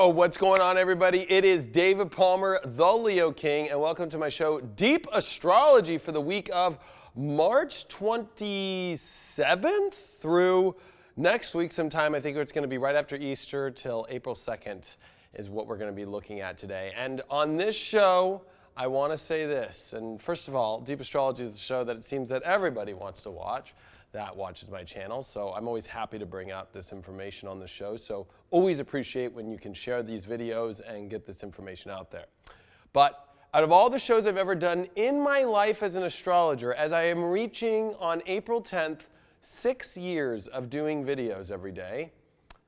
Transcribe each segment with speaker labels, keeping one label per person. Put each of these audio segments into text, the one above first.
Speaker 1: Yo, what's going on, everybody? It is David Palmer, the Leo King, and welcome to my show, Deep Astrology, for the week of March 27th through next week sometime. I think it's going to be right after Easter till April 2nd is what we're going to be looking at today. And on this show, I want to say this. And first of all, Deep Astrology is a show that it seems that everybody wants to watch that watches my channel. So I'm always happy to bring out this information on the show. So always appreciate when you can share these videos and get this information out there. But out of all the shows I've ever done in my life as an astrologer, as I am reaching on April 10th, 6 years of doing videos every day,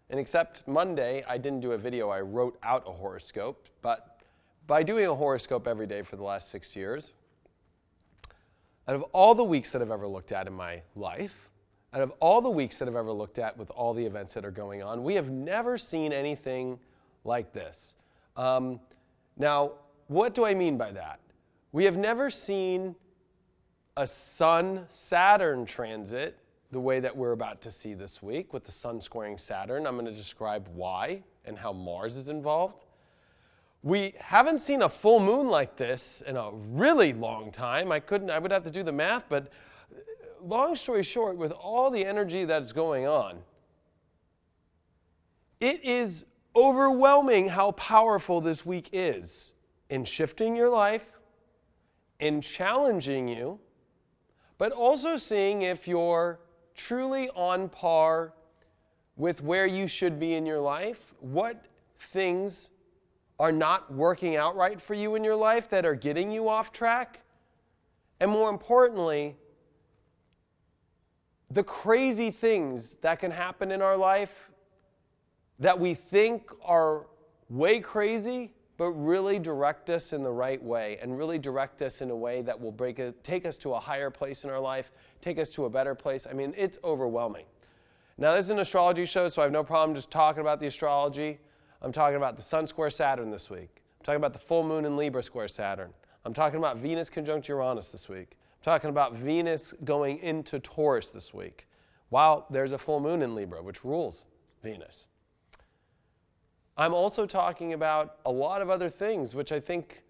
Speaker 1: and except Monday, I didn't do a video, I wrote out a horoscope, but by doing a horoscope every day for the last 6 years, out of all the weeks that I've ever looked at in my life, out of all the weeks that I've ever looked at with all the events that are going on, we have never seen anything like this. Now, what do I mean by that? We have never seen a Sun-Saturn transit the way that we're about to see this week with the Sun squaring Saturn. I'm going to describe why and how Mars is involved. We haven't seen a full moon like this in a really long time. I would have to do the math, but long story short, with all the energy that's going on, it is overwhelming how powerful this week is in shifting your life, in challenging you, but also seeing if you're truly on par with where you should be in your life, what things are not working out right for you in your life that are getting you off track, and more importantly, the crazy things that can happen in our life that we think are way crazy, but really direct us in the right way and really direct us in a way that will take us to a higher place in our life, take us to a better place. I mean, it's overwhelming. Now, this is an astrology show, so I have no problem just talking about the astrology. I'm talking about the Sun square Saturn this week. I'm talking about the full moon in Libra square Saturn. I'm talking about Venus conjunct Uranus this week. I'm talking about Venus going into Taurus this week, while there's a full moon in Libra, which rules Venus. I'm also talking about a lot of other things, which I think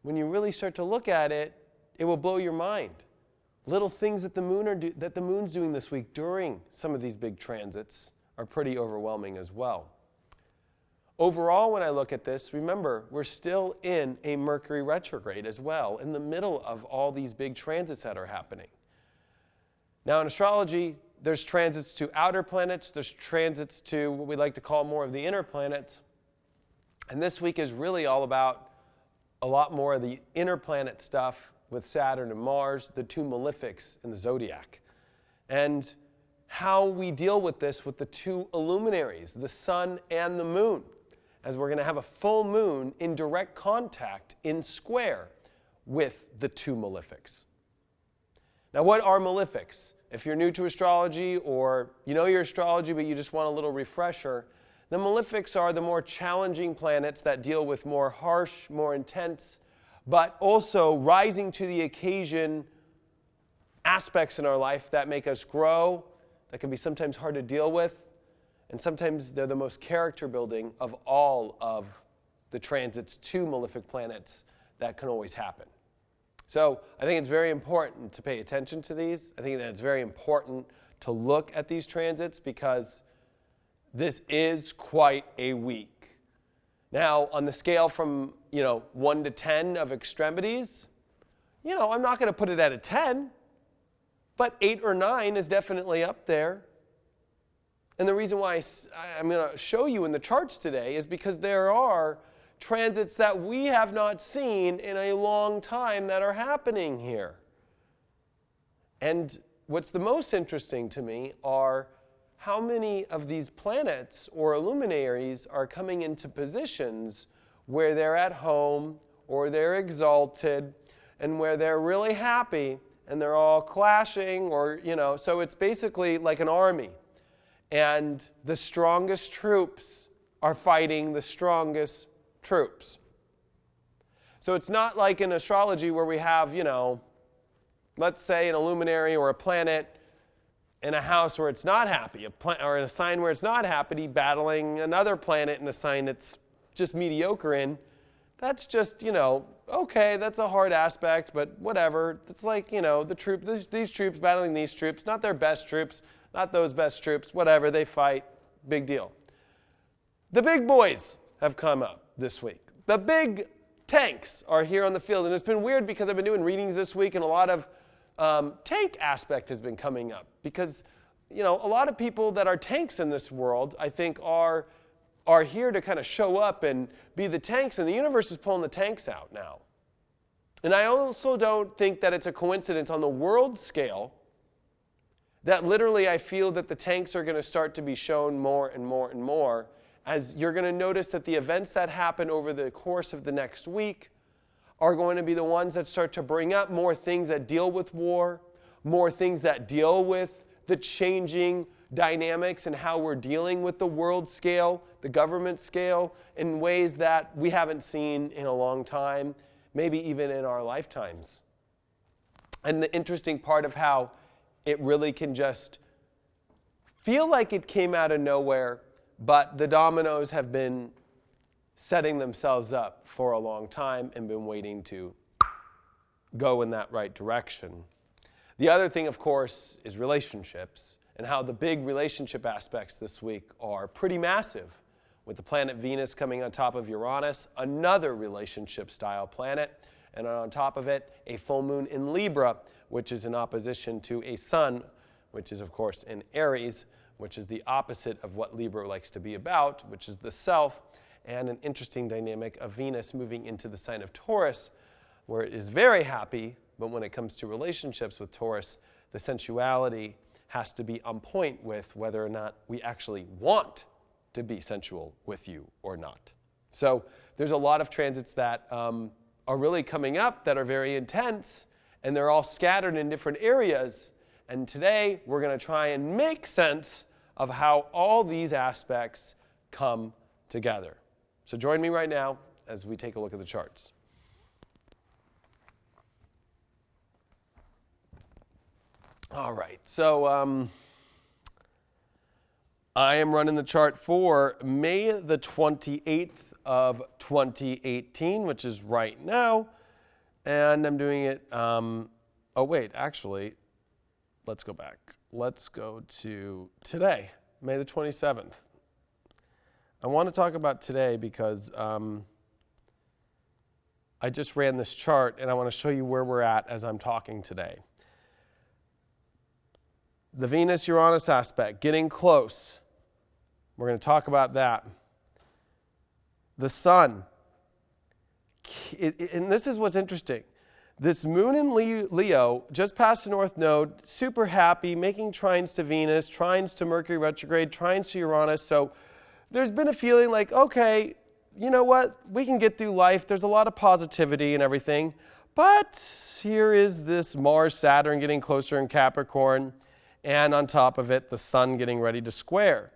Speaker 1: when you really start to look at it, it will blow your mind. Little things that the moon's doing this week during some of these big transits are pretty overwhelming as well. Overall, when I look at this, remember, we're still in a Mercury retrograde as well, in the middle of all these big transits that are happening. Now, in astrology, there's transits to outer planets, there's transits to what we like to call more of the inner planets. And this week is really all about a lot more of the inner planet stuff with Saturn and Mars, the two malefics in the zodiac. And how we deal with this with the two illuminaries, the sun and the moon, as we're going to have a full moon in direct contact in square with the two malefics. Now, what are malefics? If you're new to astrology or you know your astrology but you just want a little refresher, the malefics are the more challenging planets that deal with more harsh, more intense, but also rising to the occasion aspects in our life that make us grow, that can be sometimes hard to deal with, and sometimes they're the most character building of all of the transits to malefic planets that can always happen. So I think it's very important to pay attention to these. I think that it's very important to look at these transits because this is quite a week. Now, on the scale from 1 to 10 of extremities, I'm not going to put it at a 10, but 8 or 9 is definitely up there. And the reason why I'm going to show you in the charts today is because there are transits that we have not seen in a long time that are happening here. And what's the most interesting to me are how many of these planets or illuminaries are coming into positions where they're at home or they're exalted and where they're really happy and they're all clashing or, so it's basically like an army. And the strongest troops are fighting the strongest troops. So it's not like in astrology where we have, let's say an illuminary or a planet in a house where it's not happy, or in a sign where it's not happy, battling another planet in a sign that's just mediocre in, that's just, okay, that's a hard aspect, but whatever. It's like, these troops battling these troops, not their best troops, not those best troops, whatever, they fight, big deal. The big boys have come up this week. The big tanks are here on the field, and it's been weird because I've been doing readings this week, and a lot of tank aspect has been coming up because, a lot of people that are tanks in this world, I think, are here to kind of show up and be the tanks, and the universe is pulling the tanks out now. And I also don't think that it's a coincidence on the world scale that literally I feel that the tanks are going to start to be shown more and more and more, as you're going to notice that the events that happen over the course of the next week are going to be the ones that start to bring up more things that deal with war, more things that deal with the changing dynamics and how we're dealing with the world scale, the government scale, in ways that we haven't seen in a long time, maybe even in our lifetimes. And the interesting part of how it really can just feel like it came out of nowhere, but the dominoes have been setting themselves up for a long time and been waiting to go in that right direction. The other thing, of course, is relationships, and how the big relationship aspects this week are pretty massive, with the planet Venus coming on top of Uranus, another relationship-style planet, and on top of it, a full moon in Libra, which is in opposition to a sun, which is, of course, in Aries, which is the opposite of what Libra likes to be about, which is the self, and an interesting dynamic of Venus moving into the sign of Taurus, where it is very happy, but when it comes to relationships with Taurus, the sensuality has to be on point with whether or not we actually want to be sensual with you or not. So there's a lot of transits that are really coming up that are very intense, and they're all scattered in different areas. And today we're going to try and make sense of how all these aspects come together. So join me right now as we take a look at the charts. All right, so I am running the chart for May the 28th of 2018, which is right now, and I'm doing it, let's go back. Let's go to today, May the 27th. I want to talk about today because I just ran this chart, and I want to show you where we're at as I'm talking today. The Venus-Uranus aspect, getting close. We're going to talk about that. The sun. And this is what's interesting. This moon in Leo, just past the North Node, super happy, making trines to Venus, trines to Mercury retrograde, trines to Uranus. So there's been a feeling like, okay, you know what? We can get through life. There's a lot of positivity and everything. But here is this Mars-Saturn getting closer in Capricorn. And on top of it, the sun getting ready to square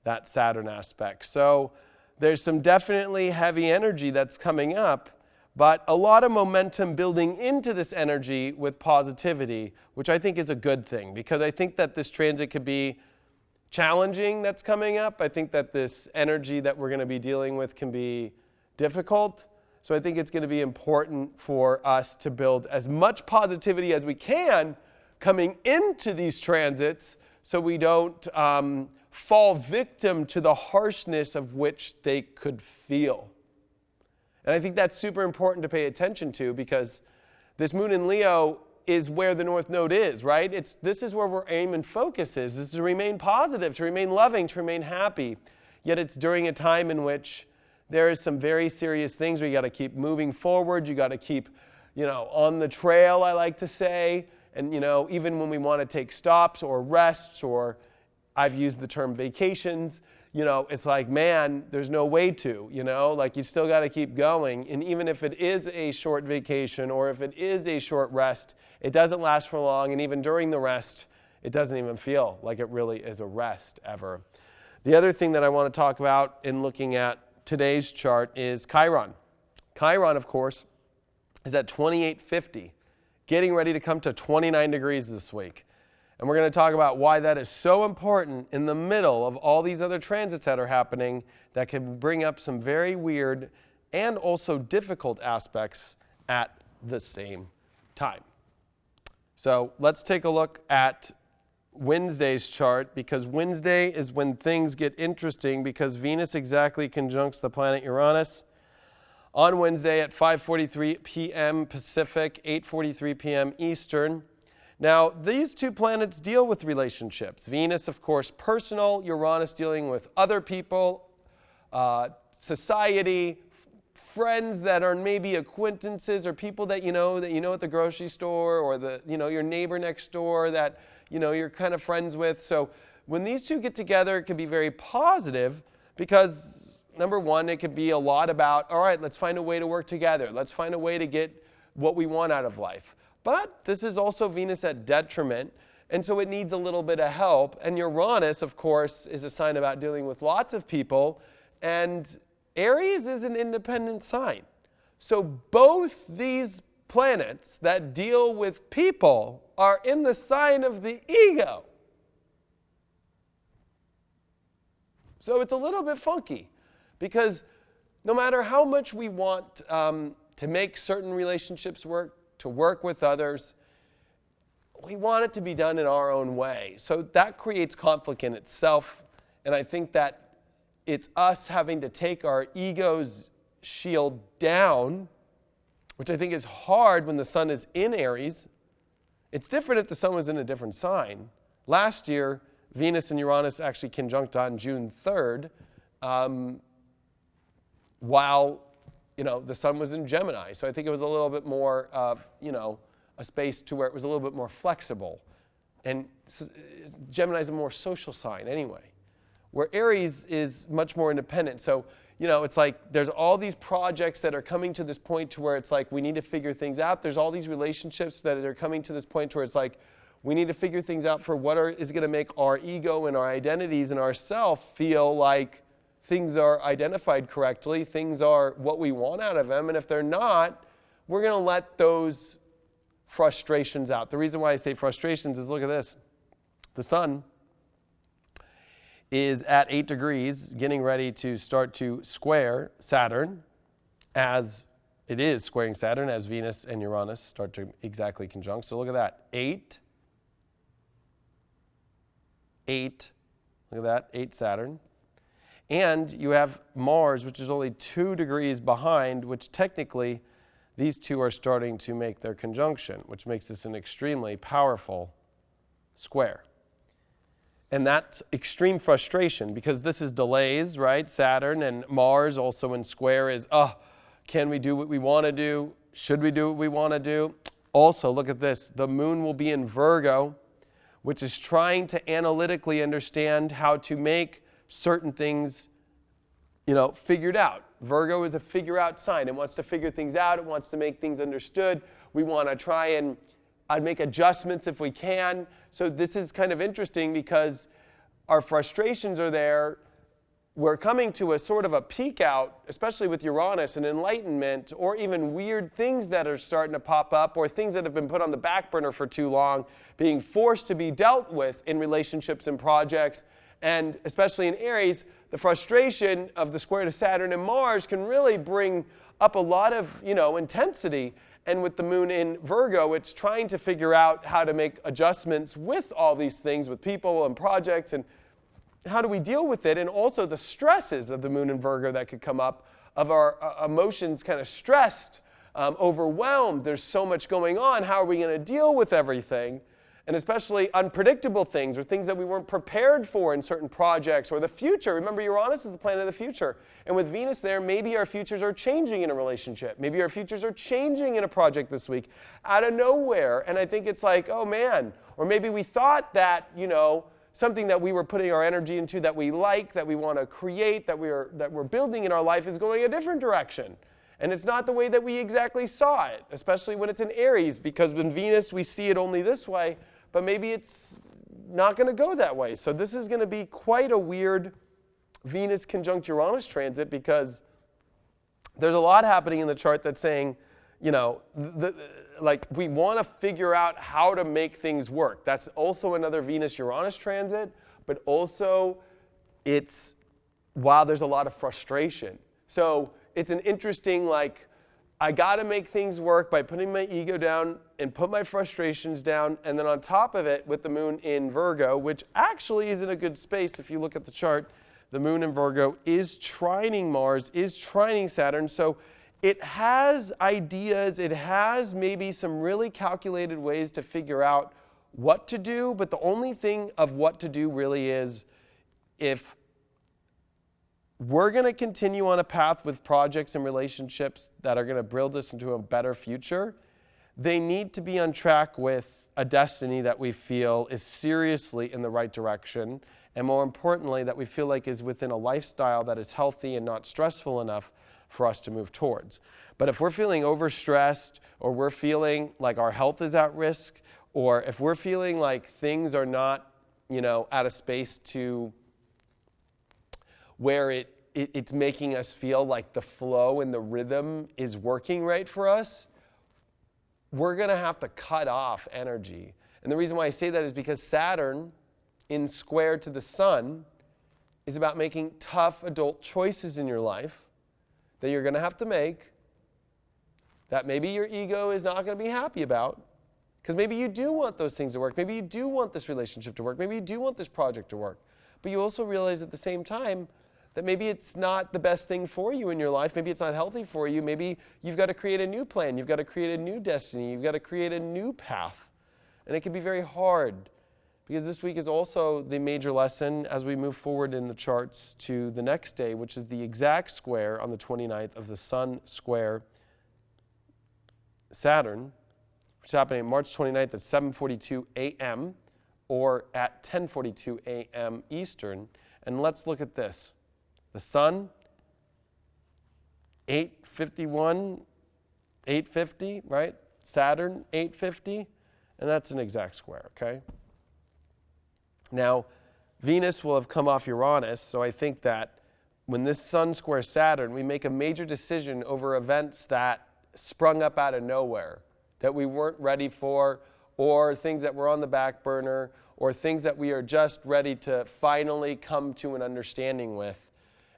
Speaker 1: that Saturn aspect. So there's some definitely heavy energy that's coming up, but a lot of momentum building into this energy with positivity, which I think is a good thing, because I think that this transit could be challenging that's coming up. I think that this energy that we're going to be dealing with can be difficult. So I think it's going to be important for us to build as much positivity as we can coming into these transits, so we don't fall victim to the harshness of which they could feel. And I think that's super important to pay attention to, because this moon in Leo is where the North Node is, right? This is where our aim and focus is to remain positive, to remain loving, to remain happy. Yet it's during a time in which there is some very serious things where you got to keep moving forward, you got to keep, on the trail, I like to say. And, even when we want to take stops or rests, or I've used the term vacations, it's like, man, there's no way to, like you still got to keep going. And even if it is a short vacation or if it is a short rest, it doesn't last for long. And even during the rest, it doesn't even feel like it really is a rest ever. The other thing that I want to talk about in looking at today's chart is Chiron. Chiron, of course, is at 2850. Getting ready to come to 29 degrees this week. And we're going to talk about why that is so important in the middle of all these other transits that are happening that can bring up some very weird and also difficult aspects at the same time. So let's take a look at Wednesday's chart, because Wednesday is when things get interesting, because Venus exactly conjuncts the planet Uranus on Wednesday at 5:43 p.m. Pacific, 8:43 p.m. Eastern. Now, these two planets deal with relationships. Venus, of course, personal. Uranus dealing with other people, society, friends that are maybe acquaintances or people that you know at the grocery store, or your neighbor next door that you're kind of friends with. So when these two get together, it can be very positive because, number one, it could be a lot about, all right, let's find a way to work together. Let's find a way to get what we want out of life. But this is also Venus at detriment, and so it needs a little bit of help. And Uranus, of course, is a sign about dealing with lots of people, and Aries is an independent sign. So both these planets that deal with people are in the sign of the ego. So it's a little bit funky, because no matter how much we want to make certain relationships work, to work with others, we want it to be done in our own way. So that creates conflict in itself, and I think that it's us having to take our ego's shield down, which I think is hard when the sun is in Aries. It's different if the sun was in a different sign. Last year, Venus and Uranus actually conjunct on June 3rd, while the sun was in Gemini. So I think it was a little bit more of, a space to where it was a little bit more flexible. And Gemini is a more social sign anyway, where Aries is much more independent. So, it's like there's all these projects that are coming to this point to where it's like we need to figure things out. There's all these relationships that are coming to this point to where it's like we need to figure things out for what is going to make our ego and our identities and ourself feel like things are identified correctly, things are what we want out of them, and if they're not, we're going to let those frustrations out. The reason why I say frustrations is, look at this. The sun is at 8 degrees, getting ready to start to square Saturn, as it is squaring Saturn, as Venus and Uranus start to exactly conjunct. So look at that, 8, look at that, 8 Saturn. And you have Mars, which is only 2 degrees behind, which technically these two are starting to make their conjunction, which makes this an extremely powerful square. And that's extreme frustration, because this is delays, right? Saturn and Mars also in square is, can we do what we want to do? Should we do what we want to do? Also, look at this. The moon will be in Virgo, which is trying to analytically understand how to make certain things, figured out. Virgo is a figure out sign. It wants to figure things out. It wants to make things understood. We want to try and make adjustments if we can. So this is kind of interesting because our frustrations are there. We're coming to a sort of a peak out, especially with Uranus and enlightenment, or even weird things that are starting to pop up, or things that have been put on the back burner for too long, being forced to be dealt with in relationships and projects. And especially in Aries, the frustration of the square to Saturn and Mars can really bring up a lot of, intensity. And with the moon in Virgo, it's trying to figure out how to make adjustments with all these things, with people and projects, and how do we deal with it? And also the stresses of the moon in Virgo that could come up, of our emotions kind of stressed, overwhelmed. There's so much going on. How are we going to deal with everything? And especially unpredictable things, or things that we weren't prepared for in certain projects, or the future. Remember, Uranus is the planet of the future. And with Venus there, maybe our futures are changing in a relationship. Maybe our futures are changing in a project this week out of nowhere. And I think it's like, oh man. Or maybe we thought that, something that we were putting our energy into, that we like, that we want to create, that we're building in our life is going a different direction. And it's not the way that we exactly saw it, especially when it's in Aries, because in Venus we see it only this way. But maybe it's not going to go that way. So this is going to be quite a weird Venus conjunct Uranus transit, because there's a lot happening in the chart that's saying, like we want to figure out how to make things work. That's also another Venus-Uranus transit, but also while there's a lot of frustration. So it's an interesting, like, I got to make things work by putting my ego down and put my frustrations down. And then on top of it, with the moon in Virgo, which actually is in a good space if you look at the chart, the moon in Virgo is trining Mars, is trining Saturn. So it has ideas, it has maybe some really calculated ways to figure out what to do. But the only thing of what to do really is, if we're going to continue on a path with projects and relationships that are going to build us into a better future, they need to be on track with a destiny that we feel is seriously in the right direction, and more importantly, that we feel like is within a lifestyle that is healthy and not stressful enough for us to move towards. But if we're feeling overstressed, or we're feeling like our health is at risk, or if we're feeling like things are not, at a space to where it's making us feel like the flow and the rhythm is working right for us, we're going to have to cut off energy. And the reason why I say that is because Saturn, in square to the sun, is about making tough adult choices in your life that you're going to have to make, that maybe your ego is not going to be happy about, because maybe you do want those things to work. Maybe you do want this relationship to work. Maybe you do want this project to work. But you also realize at the same time that maybe it's not the best thing for you in your life. Maybe it's not healthy for you. Maybe you've got to create a new plan. You've got to create a new destiny. You've got to create a new path. And it can be very hard, because this week is also the major lesson as we move forward in the charts to the next day, which is the exact square on the 29th of the Sun square Saturn, which is happening March 29th at 7:42 a.m. or at 10:42 a.m. Eastern. And let's look at this. The Sun, 8:51, 8:50, right? Saturn, 8:50, and that's an exact square, okay? Now, Venus will have come off Uranus, so I think that when this Sun squares Saturn, we make a major decision over events that sprung up out of nowhere, that we weren't ready for, or things that were on the back burner, or things that we are just ready to finally come to an understanding with,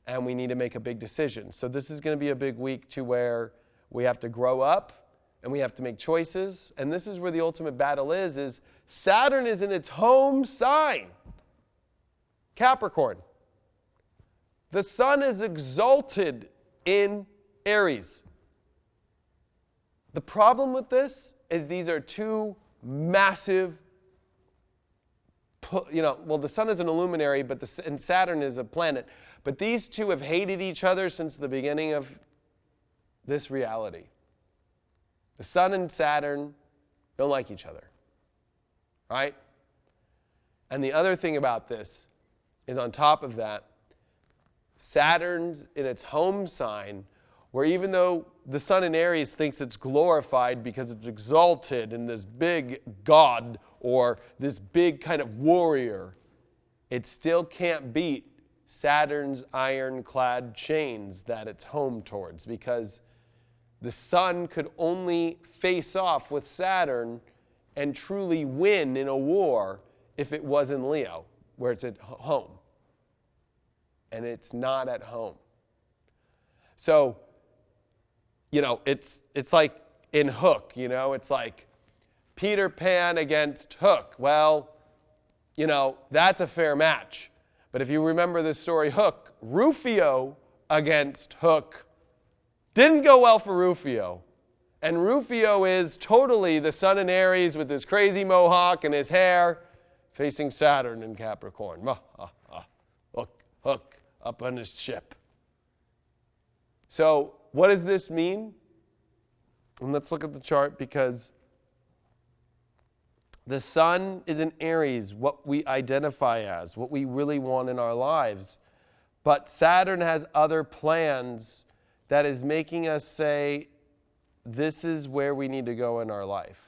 Speaker 1: and we need to make a big decision. So this is going to be a big week to where we have to grow up, and we have to make choices, and this is where the ultimate battle is Saturn is in its home sign, Capricorn. The Sun is exalted in Aries. The problem with this is these are two massive, the Sun is an illuminary, and Saturn is a planet. But these two have hated each other since the beginning of this reality. The Sun and Saturn don't like each other, right? And the other thing about this is, on top of that, Saturn's in its home sign, where even though the Sun in Aries thinks it's glorified because it's exalted in this big god or this big kind of warrior, it still can't beat Saturn's ironclad chains that it's home towards, because the Sun could only face off with Saturn and truly win in a war if it was in Leo, where it's at home. And it's not at home. So, it's like in Hook, it's like Peter Pan against Hook. Well, that's a fair match. But if you remember the story Hook, Rufio against Hook didn't go well for Rufio. And Rufio is totally the Sun in Aries with his crazy mohawk and his hair facing Saturn in Capricorn. Hook up on his ship. So what does this mean? And let's look at the chart, because the Sun is in Aries, what we identify as, what we really want in our lives. But Saturn has other plans that is making us say, this is where we need to go in our life.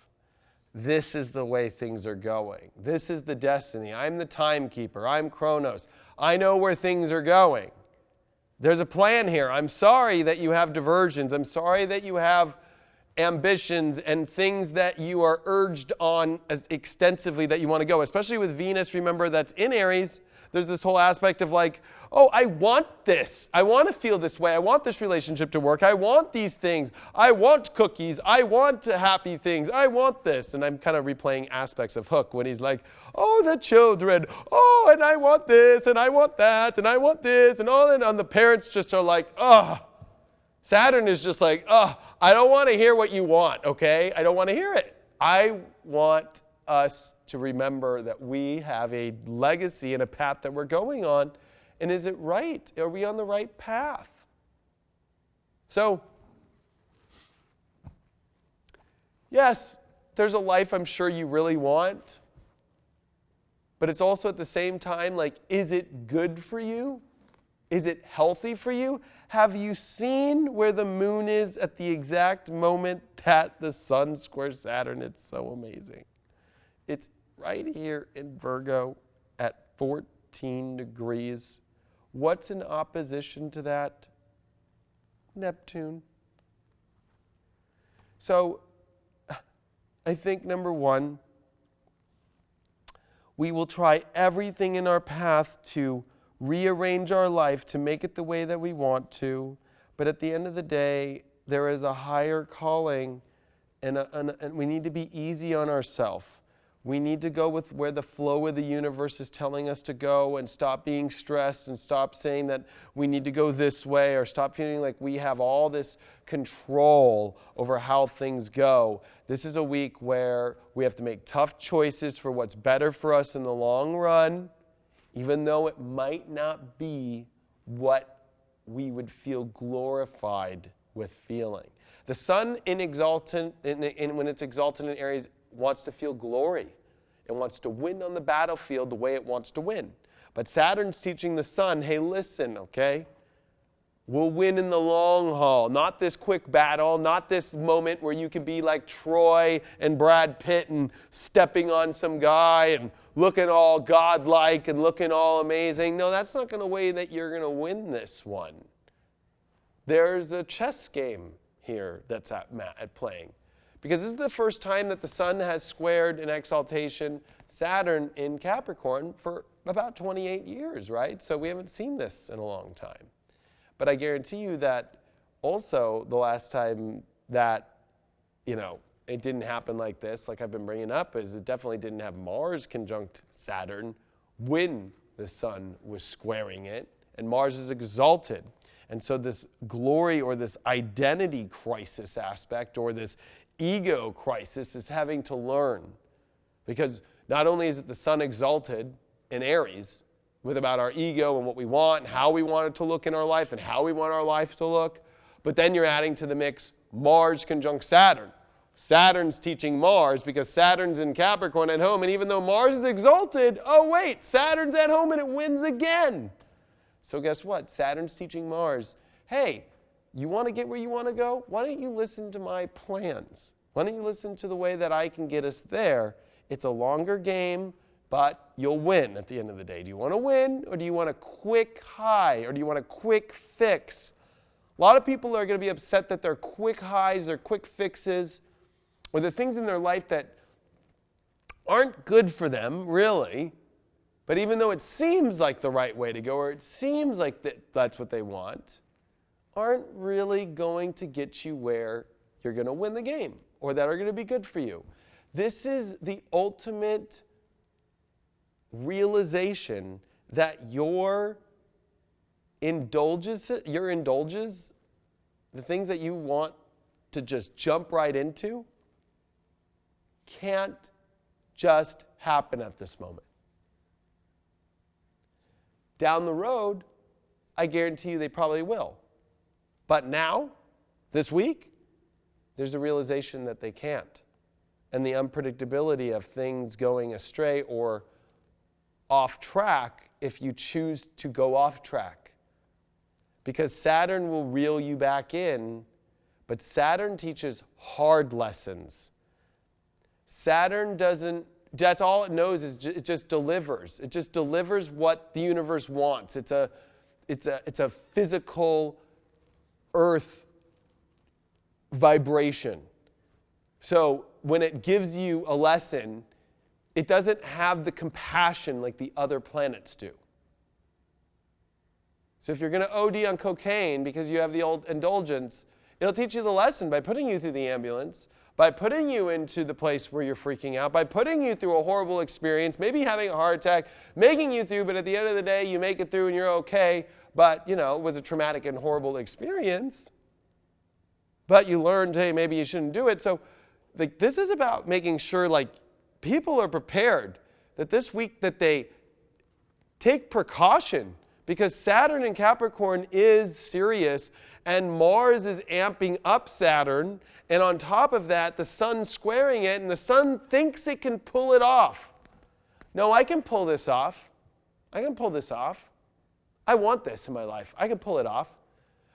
Speaker 1: This is the way things are going. This is the destiny. I'm the timekeeper. I'm Kronos. I know where things are going. There's a plan here. I'm sorry that you have diversions. I'm sorry that you have ambitions and things that you are urged on as extensively that you want to go. Especially with Venus, remember that's in Aries. There's this whole aspect of like, oh, I want this. I want to feel this way. I want this relationship to work. I want these things. I want cookies. I want happy things. I want this. And I'm kind of replaying aspects of Hook when he's like, oh, the children. Oh, and I want this, and I want that, and I want this, and all. And the parents just are like, oh. Saturn is just like, oh, I don't want to hear what you want, okay? I don't want to hear it. I want us to remember that we have a legacy and a path that we're going on. And is it right? Are we on the right path? So, yes, there's a life I'm sure you really want. But it's also at the same time like, is it good for you? Is it healthy for you? Have you seen where the moon is at the exact moment that the sun squares Saturn? It's so amazing. It's right here in Virgo at 14 degrees. What's in opposition to that? Neptune. So I think number one, we will try everything in our path to rearrange our life to make it the way that we want to. But at the end of the day, there is a higher calling, and we need to be easy on ourselves. We need to go with where the flow of the universe is telling us to go and stop being stressed and stop saying that we need to go this way or stop feeling like we have all this control over how things go. This is a week where we have to make tough choices for what's better for us in the long run, even though it might not be what we would feel glorified with feeling. The sun when it's exalted in Aries, wants to feel glory. It wants to win on the battlefield the way it wants to win. But Saturn's teaching the sun, hey, listen, okay? We'll win in the long haul, not this quick battle, not this moment where you can be like Troy and Brad Pitt and stepping on some guy and looking all godlike and looking all amazing. No, that's not going to way that you're going to win this one. There's a chess game here that's at playing. Because this is the first time that the sun has squared in exaltation Saturn in Capricorn for about 28 years, right? So we haven't seen this in a long time. But I guarantee you that also the last time that, it didn't happen like this, like I've been bringing up, is it definitely didn't have Mars conjunct Saturn when the sun was squaring it. And Mars is exalted. And so this glory or this identity crisis aspect or this ego crisis is having to learn. Because not only is it the sun exalted in Aries with about our ego and what we want and how we want it to look in our life and how we want our life to look, but then you're adding to the mix Mars conjunct Saturn. Saturn's teaching Mars because Saturn's in Capricorn at home, and even though Mars is exalted, oh wait, Saturn's at home and it wins again. So guess what? Saturn's teaching Mars, hey, you want to get where you want to go? Why don't you listen to my plans? Why don't you listen to the way that I can get us there? It's a longer game, but you'll win at the end of the day. Do you want to win, or do you want a quick high, or do you want a quick fix? A lot of people are going to be upset that their quick highs, their quick fixes, or the things in their life that aren't good for them, really, but even though it seems like the right way to go, or it seems like that's what they want, aren't really going to get you where you're going to win the game or that are going to be good for you. This is the ultimate realization that your indulges, the things that you want to just jump right into, can't just happen at this moment. Down the road, I guarantee you they probably will. But now, this week, there's a realization that they can't. And the unpredictability of things going astray or off track if you choose to go off track. Because Saturn will reel you back in, but Saturn teaches hard lessons. Saturn doesn't, that's all it knows is it just delivers. It just delivers what the universe wants. It's a physical earth vibration. So when it gives you a lesson, it doesn't have the compassion like the other planets do. So if you're going to OD on cocaine because you have the old indulgence, it'll teach you the lesson by putting you through the ambulance, by putting you into the place where you're freaking out, by putting you through a horrible experience, maybe having a heart attack, making you through, but at the end of the day, you make it through and you're okay. But, it was a traumatic and horrible experience. But you learned, hey, maybe you shouldn't do it. So this is about making sure people are prepared that this week that they take precaution, because Saturn in Capricorn is serious and Mars is amping up Saturn, and on top of that the Sun's squaring it, and the Sun thinks it can pull it off. No, I can pull this off. I can pull this off. I want this in my life. I can pull it off.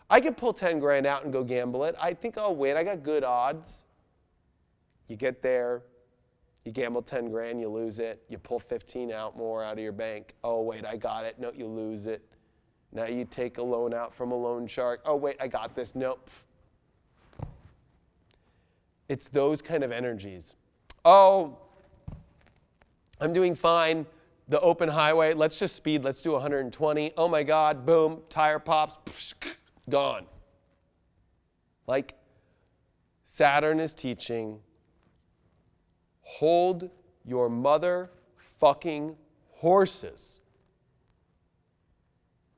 Speaker 1: I can pull 10 grand out and go gamble it. I think I'll win. I got good odds. You get there, you gamble 10 grand, you lose it. You pull 15 out more out of your bank. Oh, wait, I got it. No, you lose it. Now you take a loan out from a loan shark. Oh, wait, I got this. Nope. It's those kind of energies. Oh, I'm doing fine. The open highway, let's just speed. Let's do 120. Oh, my God, boom, tire pops, gone. Like Saturn is teaching, hold your motherfucking horses.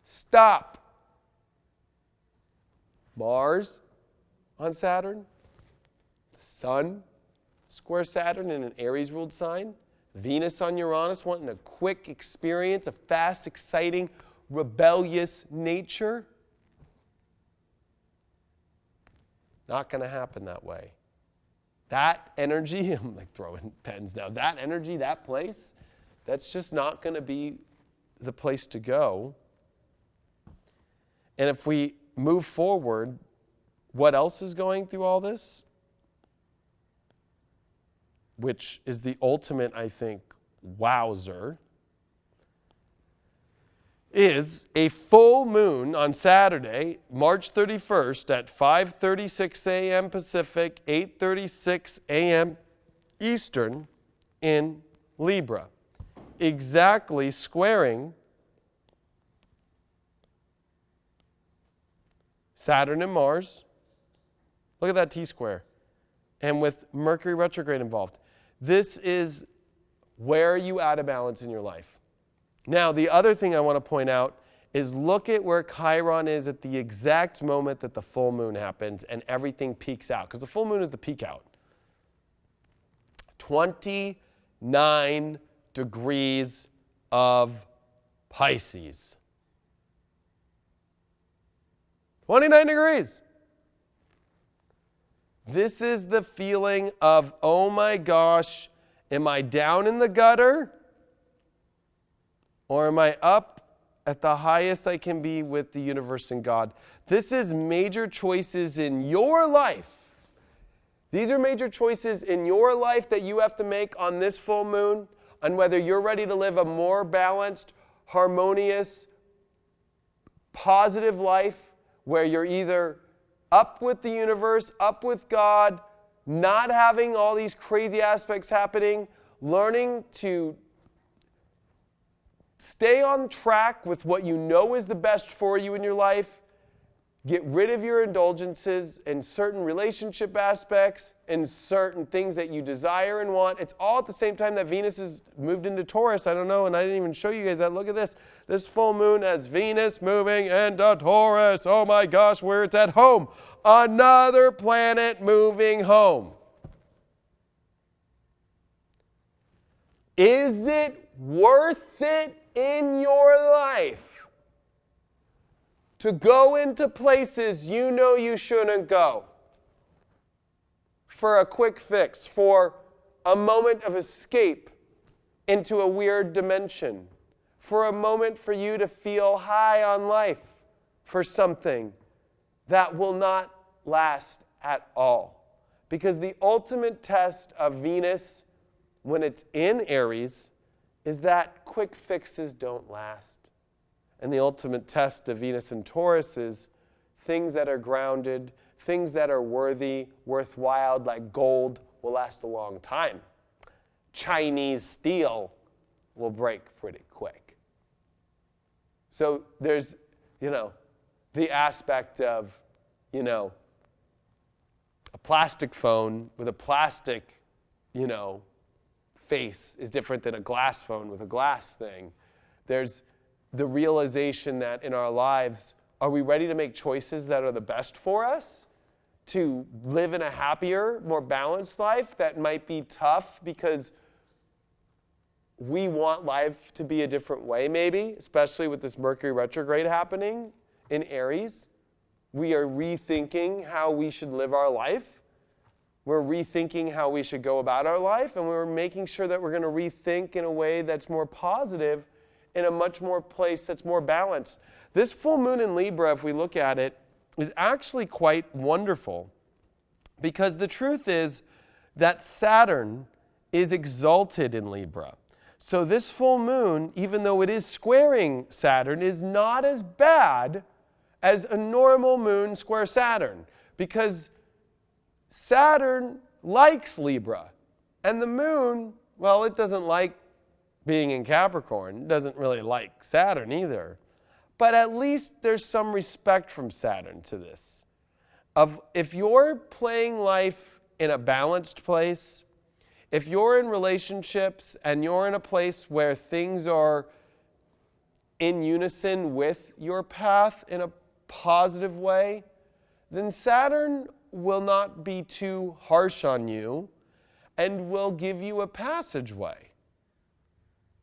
Speaker 1: Stop. Mars on Saturn, the Sun square Saturn in an Aries ruled sign, Venus on Uranus wanting a quick experience, a fast, exciting, rebellious nature. Not going to happen that way. That energy, I'm throwing pens now, that energy, that place, that's just not going to be the place to go. And if we move forward, what else is going through all this? Which is the ultimate, I think, wowzer, is a full moon on Saturday, March 31st at 5:36 a.m. Pacific, 8:36 a.m. Eastern in Libra, exactly squaring Saturn and Mars. Look at that T-square. And with Mercury retrograde involved. This is where are you out of balance in your life. Now, the other thing I want to point out is look at where Chiron is at the exact moment that the full moon happens and everything peaks out. Because the full moon is the peak out. 29 degrees of Pisces. 29 degrees. This is the feeling of, oh my gosh, am I down in the gutter? Or am I up at the highest I can be with the universe and God? This is major choices in your life. These are major choices in your life that you have to make on this full moon, on whether you're ready to live a more balanced, harmonious, positive life where you're either up with the universe, up with God, not having all these crazy aspects happening, learning to stay on track with what you know is the best for you in your life, get rid of your indulgences in certain relationship aspects and certain things that you desire and want. It's all at the same time that Venus has moved into Taurus. I don't know, and I didn't even show you guys that. Look at this. This full moon has Venus moving into Taurus. Oh my gosh, where it's at home. Another planet moving home. Is it worth it in your life to go into places you know you shouldn't go for a quick fix, for a moment of escape into a weird dimension, for a moment for you to feel high on life, for something that will not last at all? Because the ultimate test of Venus when it's in Aries is that quick fixes don't last. And the ultimate test of Venus and Taurus is things that are grounded, things that are worthy, worthwhile, like gold will last a long time. Chinese steel will break pretty quick. So there's, the aspect of, a plastic phone with a plastic, face is different than a glass phone with a glass thing. There's the realization that in our lives, are we ready to make choices that are the best for us? To live in a happier, more balanced life that might be tough because we want life to be a different way maybe, especially with this Mercury retrograde happening in Aries. We are rethinking how we should live our life. We're rethinking how we should go about our life, and we're making sure that we're going to rethink in a way that's more positive, in a much more place that's more balanced. This full moon in Libra, if we look at it, is actually quite wonderful, because the truth is that Saturn is exalted in Libra. So this full moon, even though it is squaring Saturn, is not as bad as a normal moon square Saturn, because Saturn likes Libra, and the moon, well, it doesn't like being in Capricorn. It doesn't really like Saturn either. But at least there's some respect from Saturn to this. If you're playing life in a balanced place, if you're in relationships and you're in a place where things are in unison with your path in a positive way, then Saturn will not be too harsh on you and will give you a passageway.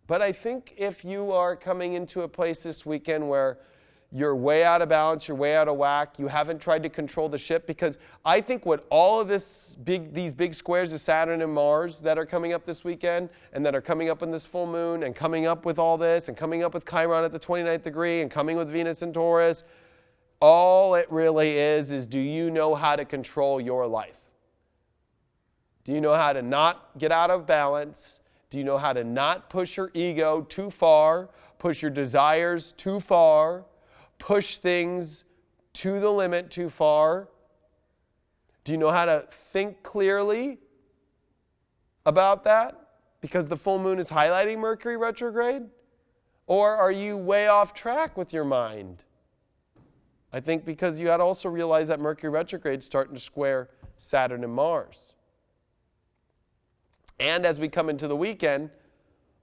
Speaker 1: But I think if you are coming into a place this weekend where you're way out of balance, you're way out of whack, you haven't tried to control the ship, because I think what all of these big squares of Saturn and Mars that are coming up this weekend and that are coming up in this full moon and coming up with all this and coming up with Chiron at the 29th degree and coming with Venus and Taurus, all it really is do you know how to control your life? Do you know how to not get out of balance? Do you know how to not push your ego too far, push your desires too far, push things to the limit too far? Do you know how to think clearly about that? Because the full moon is highlighting Mercury retrograde? Or are you way off track with your mind? I think because you had to also realize that Mercury retrograde is starting to square Saturn and Mars. And as we come into the weekend,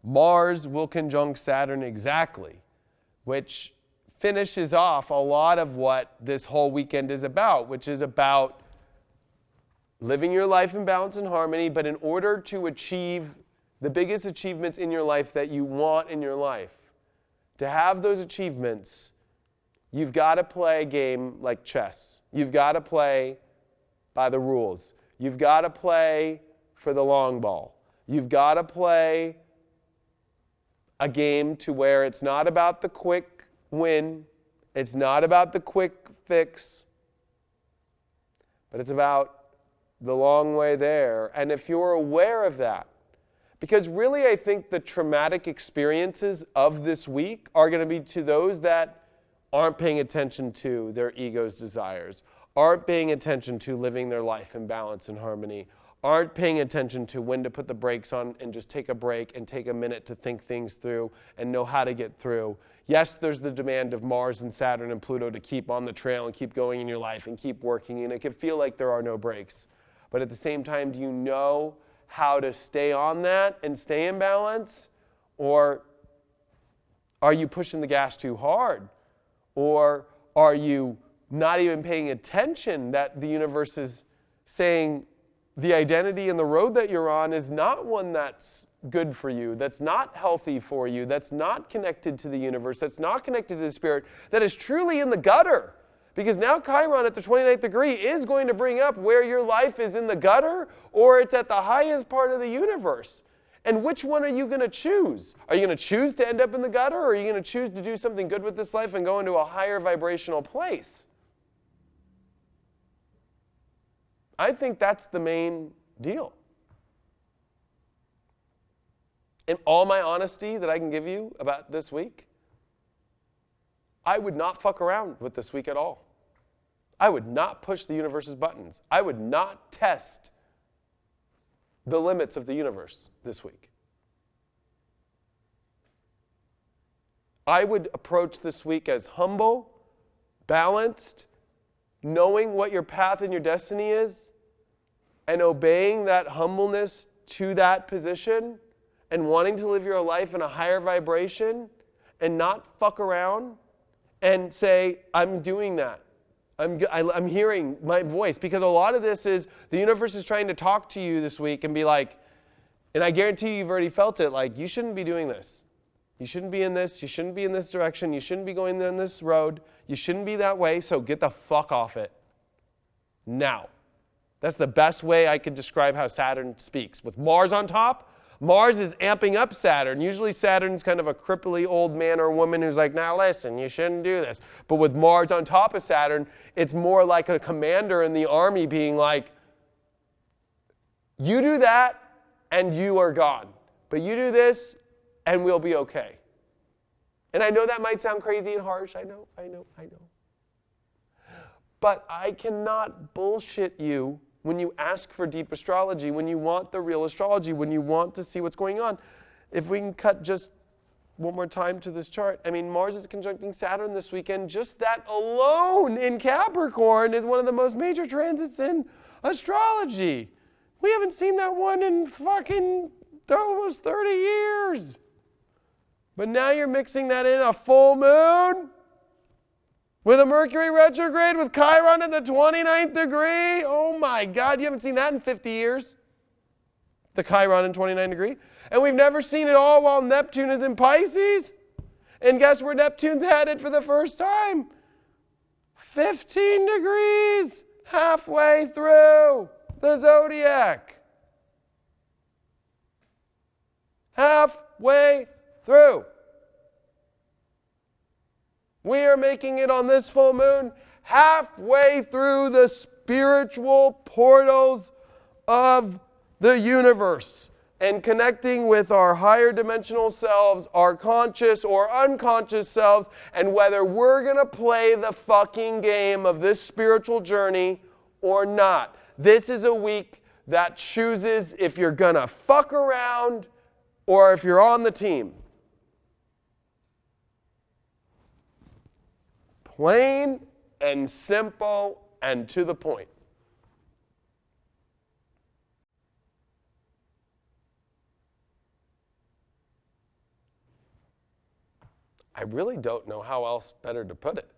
Speaker 1: Mars will conjunct Saturn exactly, which finishes off a lot of what this whole weekend is about, which is about living your life in balance and harmony, but in order to achieve the biggest achievements in your life that you want in your life, to have those achievements, you've got to play a game like chess. You've got to play by the rules. You've got to play for the long ball. You've got to play a game to where it's not about the quick win, it's not about the quick fix, but it's about the long way there. And if you're aware of that, because really I think the traumatic experiences of this week are going to be to those that aren't paying attention to their ego's desires, aren't paying attention to living their life in balance and harmony, aren't paying attention to when to put the brakes on and just take a break and take a minute to think things through and know how to get through. Yes, there's the demand of Mars and Saturn and Pluto to keep on the trail and keep going in your life and keep working, and it can feel like there are no breaks. But at the same time, do you know how to stay on that and stay in balance? Or are you pushing the gas too hard? Or are you not even paying attention that the universe is saying the identity and the road that you're on is not one that's good for you, that's not healthy for you, that's not connected to the universe, that's not connected to the spirit, that is truly in the gutter? Because now Chiron at the 29th degree is going to bring up where your life is in the gutter or it's at the highest part of the universe. And which one are you going to choose? Are you going to choose to end up in the gutter, or are you going to choose to do something good with this life and go into a higher vibrational place? I think that's the main deal. In all my honesty that I can give you about this week, I would not fuck around with this week at all. I would not push the universe's buttons. I would not test the limits of the universe this week. I would approach this week as humble, balanced, knowing what your path and your destiny is, and obeying that humbleness to that position, and wanting to live your life in a higher vibration, and not fuck around, and say, I'm doing that. I'm hearing my voice. Because a lot of this is, the universe is trying to talk to you this week and be like, and I guarantee you've already felt it, like, you shouldn't be doing this. You shouldn't be in this. You shouldn't be in this direction. You shouldn't be going down this road. You shouldn't be that way, so get the fuck off it. Now. That's the best way I could describe how Saturn speaks. With Mars on top, Mars is amping up Saturn. Usually Saturn's kind of a cripply old man or woman who's like, now listen, you shouldn't do this. But with Mars on top of Saturn, it's more like a commander in the army being like, you do that and you are gone. But you do this and we'll be okay. And I know that might sound crazy and harsh. I know. But I cannot bullshit you when you ask for deep astrology, when you want the real astrology, when you want to see what's going on. If we can cut just one more time to this chart. I mean, Mars is conjuncting Saturn this weekend. Just that alone in Capricorn is one of the most major transits in astrology. We haven't seen that one in fucking almost 30 years. But now you're mixing that in a full moon with a Mercury retrograde with Chiron at the 29th degree. Oh my God, you haven't seen that in 50 years. The Chiron in 29 degree. And we've never seen it all while Neptune is in Pisces. And guess where Neptune's headed for the first time? 15 degrees halfway through the zodiac. Halfway through. We are making it on this full moon halfway through the spiritual portals of the universe and connecting with our higher dimensional selves, our conscious or unconscious selves, and whether we're going to play the fucking game of this spiritual journey or not. This is a week that chooses if you're going to fuck around or if you're on the team. Plain and simple and to the point. I really don't know how else better to put it.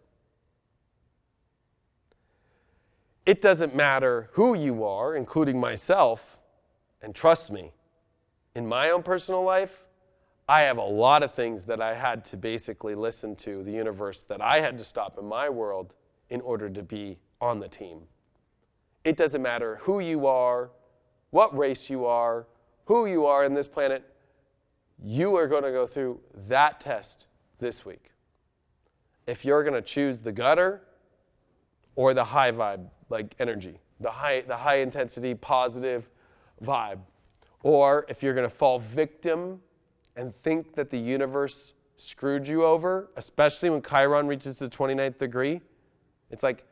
Speaker 1: It doesn't matter who you are, including myself, and trust me, in my own personal life, I have a lot of things that I had to basically listen to the universe that I had to stop in my world in order to be on the team. It doesn't matter who you are, what race you are, who you are in this planet, you are going to go through that test this week. If you're going to choose the gutter or the high vibe, like energy, the high intensity, positive vibe, or if you're going to fall victim and think that the universe screwed you over, especially when Chiron reaches the 29th degree. It's like,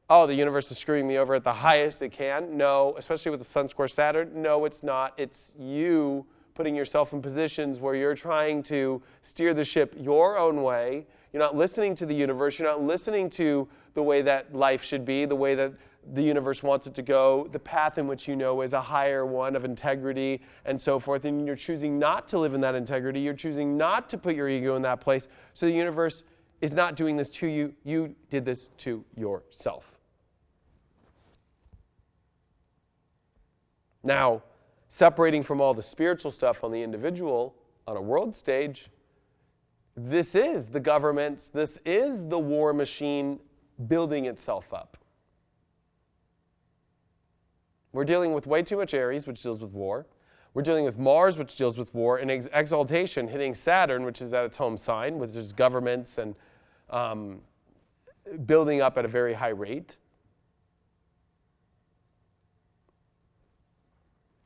Speaker 1: oh, the universe is screwing me over at the highest it can. No, especially with the Sun square Saturn. No, it's not. It's you putting yourself in positions where you're trying to steer the ship your own way. You're not listening to the universe. You're not listening to the way that life should be, the way that the universe wants it to go, the path in which you know is a higher one of integrity and so forth, and you're choosing not to live in that integrity. You're choosing not to put your ego in that place. So the universe is not doing this to you. You did this to yourself. Now, separating from all the spiritual stuff on the individual, on a world stage, this is the governments, this is the war machine building itself up. We're dealing with way too much Aries, which deals with war. We're dealing with Mars, which deals with war, and exaltation hitting Saturn, which is at its home sign, which is governments and building up at a very high rate.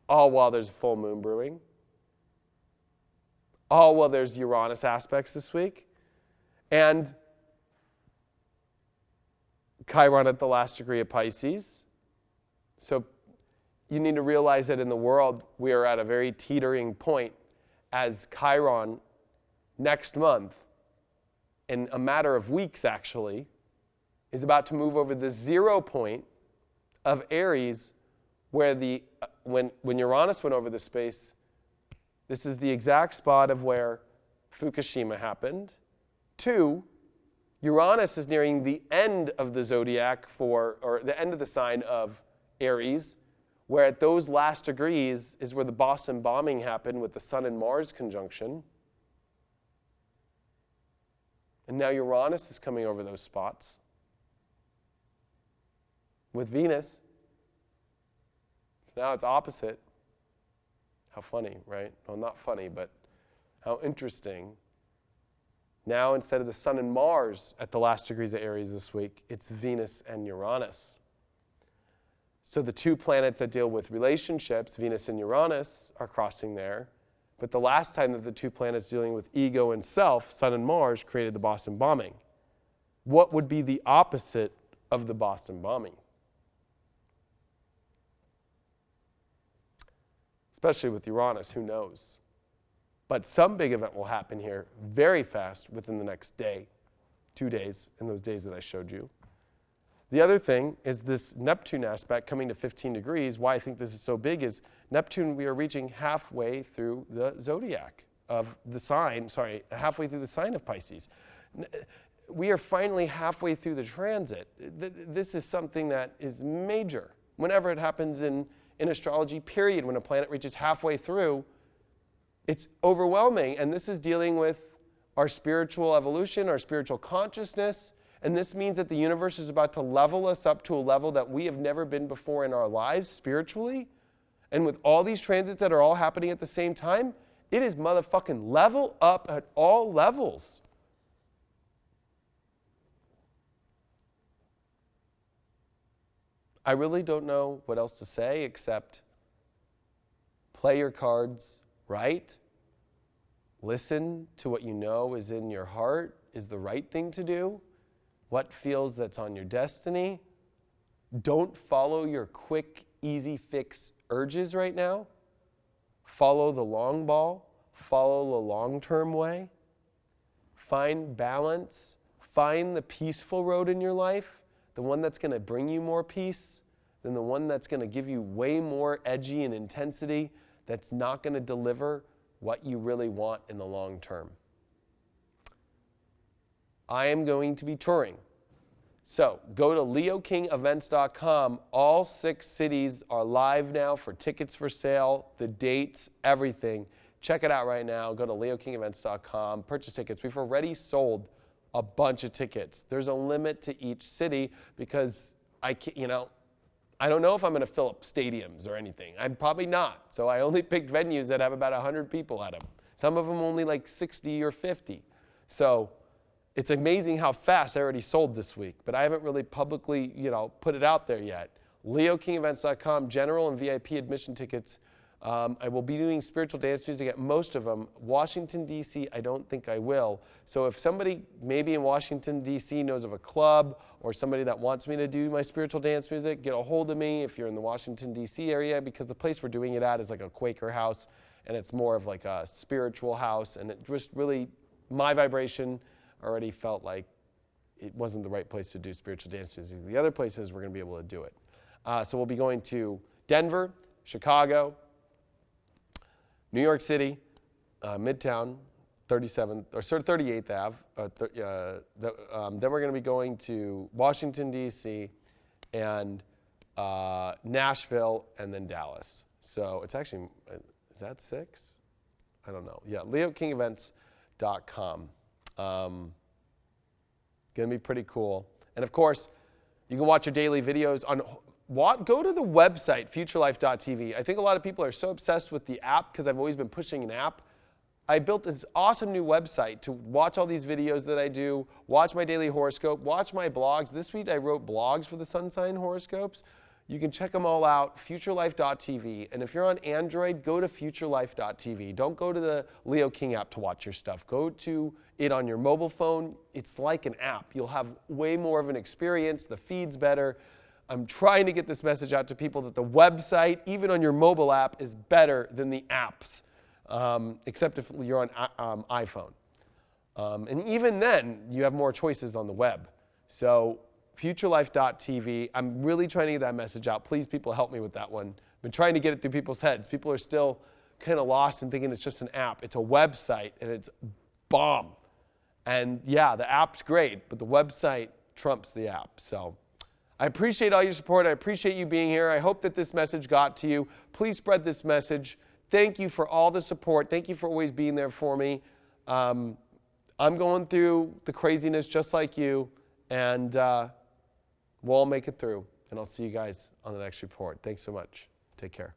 Speaker 1: All while there's a full moon brewing. All while there's Uranus aspects this week. And Chiron at the last degree of Pisces. So you need to realize that in the world, we are at a very teetering point as Chiron next month, in a matter of weeks actually, is about to move over the 0 point of Aries, where when Uranus went over the space, this is the exact spot of where Fukushima happened. 2, Uranus is nearing the end of the zodiac or the end of the sign of Aries, where at those last degrees is where the Boston bombing happened with the Sun and Mars conjunction. And now Uranus is coming over those spots with Venus. Now it's opposite. How funny, right? Well, not funny, but how interesting. Now, instead of the Sun and Mars at the last degrees of Aries this week, it's Venus and Uranus. So the two planets that deal with relationships, Venus and Uranus, are crossing there. But the last time that the two planets dealing with ego and self, Sun and Mars, created the Boston bombing. What would be the opposite of the Boston bombing? Especially with Uranus, who knows? But some big event will happen here very fast within the next day, 2 days, in those days that I showed you. The other thing is this Neptune aspect coming to 15 degrees. Why I think this is so big is Neptune, we are reaching halfway through the zodiac of the sign, halfway through the sign of Pisces. We are finally halfway through the transit. This is something that is major. Whenever it happens in astrology, period, when a planet reaches halfway through, it's overwhelming. And this is dealing with our spiritual evolution, our spiritual consciousness. And this means that the universe is about to level us up to a level that we have never been before in our lives spiritually. And with all these transits that are all happening at the same time, it is motherfucking level up at all levels. I really don't know what else to say except play your cards right. Listen to what you know is in your heart is the right thing to do. What feels that's on your destiny. Don't follow your quick, easy fix urges right now. Follow the long ball. Follow the long-term way. Find balance. Find the peaceful road in your life, the one that's going to bring you more peace than the one that's going to give you way more edgy and intensity that's not going to deliver what you really want in the long term. I am going to be touring. So go to leokingevents.com. All 6 cities are live now for tickets for sale, the dates, everything. Check it out right now. Go to leokingevents.com. Purchase tickets. We've already sold a bunch of tickets. There's a limit to each city because I don't know if I'm going to fill up stadiums or anything. I'm probably not. So I only picked venues that have about 100 people at them. Some of them only like 60 or 50. So it's amazing how fast I already sold this week, but I haven't really publicly, put it out there yet. LeoKingEvents.com, general and VIP admission tickets. I will be doing spiritual dance music at most of them. Washington, D.C., I don't think I will. So if somebody maybe in Washington, D.C. knows of a club or somebody that wants me to do my spiritual dance music, get a hold of me if you're in the Washington, D.C. area, because the place we're doing it at is like a Quaker house, and it's more of like a spiritual house, and it just really, my vibration already felt like it wasn't the right place to do spiritual dance music. The other places we're going to be able to do it. So we'll be going to Denver, Chicago, New York City, Midtown, 38th Ave. Then we're going to be going to Washington, D.C., and Nashville, and then Dallas. So it's actually, is that 6? I don't know. Yeah, leokingevents.com. Going to be pretty cool. And of course, you can watch your daily videos on go to the website, futurelife.tv. I think a lot of people are so obsessed with the app because I've always been pushing an app. I built this awesome new website to watch all these videos that I do, watch my daily horoscope, watch my blogs. This week I wrote blogs for the sun sign horoscopes. You can check them all out, futurelife.tv. And if you're on Android, go to futurelife.tv. Don't go to the Leo King app to watch your stuff. Go to it on your mobile phone. It's like an app. You'll have way more of an experience. The feed's better. I'm trying to get this message out to people that the website, even on your mobile app, is better than the apps, except if you're on iPhone. And even then, you have more choices on the web. So futurelife.tv, I'm really trying to get that message out. Please, people, help me with that one. I've been trying to get it through people's heads. People are still kind of lost and thinking it's just an app. It's a website, and it's bomb. And yeah, the app's great, but the website trumps the app. So I appreciate all your support. I appreciate you being here. I hope that this message got to you. Please spread this message. Thank you for all the support. Thank you for always being there for me. I'm going through the craziness just like you, and we'll all make it through. And I'll see you guys on the next report. Thanks so much. Take care.